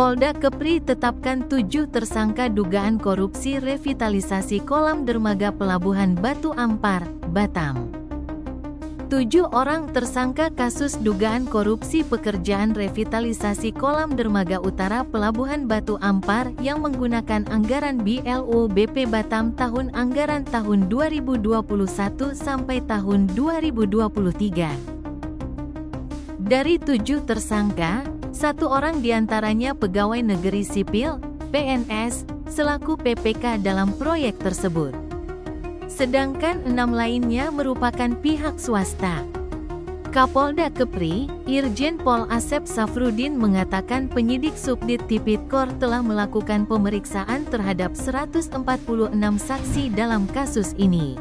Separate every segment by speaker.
Speaker 1: Polda Kepri tetapkan 7 tersangka dugaan korupsi revitalisasi kolam dermaga Pelabuhan Batu Ampar, Batam. 7 orang tersangka kasus dugaan korupsi pekerjaan revitalisasi kolam dermaga utara Pelabuhan Batu Ampar yang menggunakan anggaran BLU BP Batam tahun anggaran tahun 2021 sampai tahun 2023. Dari 7 tersangka, 1 orang diantaranya pegawai negeri sipil, PNS, selaku PPK dalam proyek tersebut. Sedangkan 6 lainnya merupakan pihak swasta. Kapolda Kepri, Irjen Pol Asep Safrudin mengatakan penyidik Subdit Tipikor telah melakukan pemeriksaan terhadap 146 saksi dalam kasus ini.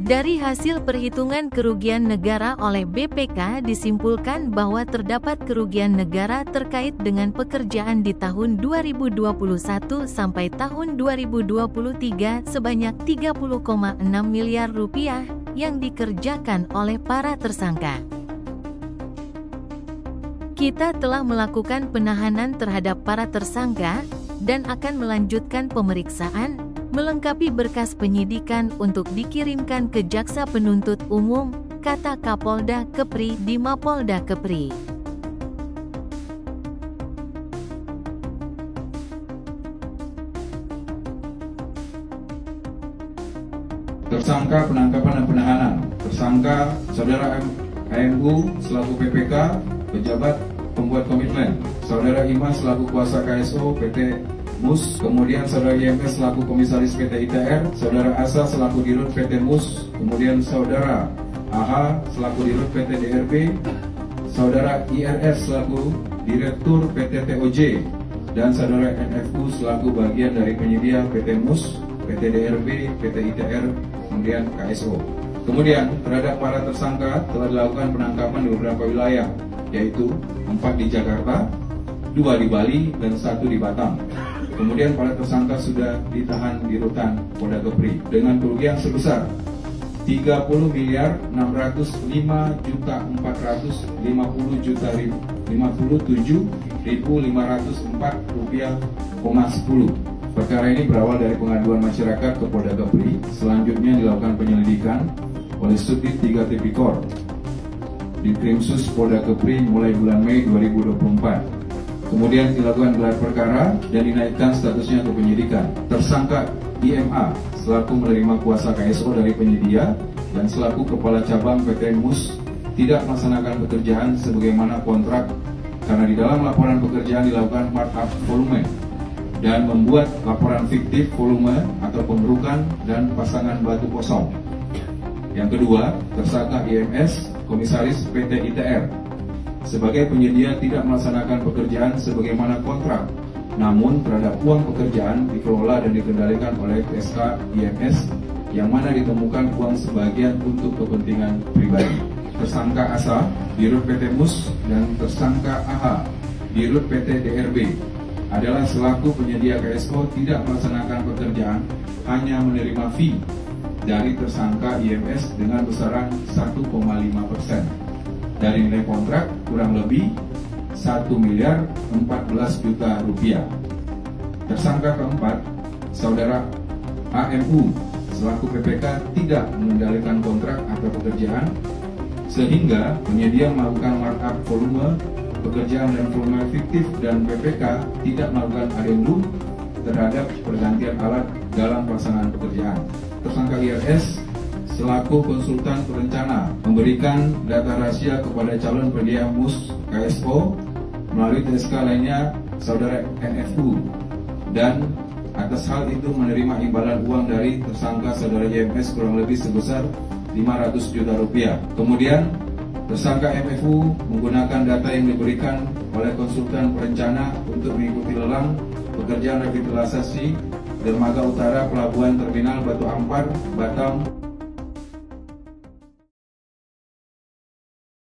Speaker 1: Dari hasil perhitungan kerugian negara oleh BPK disimpulkan bahwa terdapat kerugian negara terkait dengan pekerjaan di tahun 2021 sampai tahun 2023 sebanyak 30,6 miliar rupiah yang dikerjakan oleh para tersangka. Kita telah melakukan penahanan terhadap para tersangka dan akan melanjutkan pemeriksaan, melengkapi berkas penyidikan untuk dikirimkan ke Jaksa Penuntut Umum, kata Kapolda Kepri di Mapolda Kepri.
Speaker 2: Tersangka penangkapan dan penahanan. Tersangka Saudara AMU selaku PPK, pejabat pembuat komitmen. Saudara Imas selaku kuasa KSO PT MUS, kemudian Saudara YMS selaku komisaris PT ITR, Saudara Asa selaku dirut PT MUS, kemudian Saudara AH selaku dirut PT DRB, Saudara IRS selaku direktur PT TOJ, dan Saudara NFU selaku bagian dari penyedia PT MUS, PT DRB, PT ITR, kemudian KSO. Kemudian terhadap para tersangka telah dilakukan penangkapan di beberapa wilayah, yaitu 4 di Jakarta, 2 di Bali, dan 1 di Batam. Kemudian para tersangka sudah ditahan di rutan Polda Kepri dengan kerugian sebesar 30.605.457.504,10. Perkara ini berawal dari pengaduan masyarakat ke Polda Kepri. Selanjutnya dilakukan penyelidikan oleh Subdit 3 Tipikor di Krimsus Polda Kepri mulai bulan Mei 2024. Kemudian dilakukan gelar perkara dan dinaikkan statusnya ke penyidikan. Tersangka IMA selaku menerima kuasa KSO dari penyedia dan selaku kepala cabang PT MUS tidak melaksanakan pekerjaan sebagaimana kontrak karena di dalam laporan pekerjaan dilakukan markup volume dan membuat laporan fiktif volume atau pengerukan dan pasangan batu kosong. Yang kedua, tersangka IMS komisaris PT ITR sebagai penyedia tidak melaksanakan pekerjaan sebagaimana kontrak, namun terhadap uang pekerjaan dikelola dan dikendalikan oleh TSK IMS yang mana ditemukan uang sebagian untuk kepentingan pribadi. Tersangka ASA, dirut PT MUS, dan tersangka AH, dirut PT DRB, adalah selaku penyedia KSO tidak melaksanakan pekerjaan, hanya menerima fee dari tersangka IMS dengan besaran 1,5% dari nilai kontrak kurang lebih 1 miliar 14 juta rupiah. Tersangka keempat, Saudara AMU selaku PPK tidak mengendalikan kontrak atau pekerjaan sehingga penyedia melakukan markup volume pekerjaan dan volume fiktif dan PPK tidak melakukan adendum terhadap pergantian alat dalam pelaksanaan pekerjaan. Tersangka IRS selaku konsultan perencana memberikan data rahasia kepada calon penyedia MUS KSO melalui TSK lainnya Saudara NFU, dan atas hal itu menerima imbalan uang dari tersangka Saudara YMS kurang lebih sebesar 500 juta rupiah. Kemudian tersangka MFU menggunakan data yang diberikan oleh konsultan perencana untuk mengikuti lelang pekerjaan revitalisasi dermaga utara Pelabuhan Terminal Batu Ampar, Batam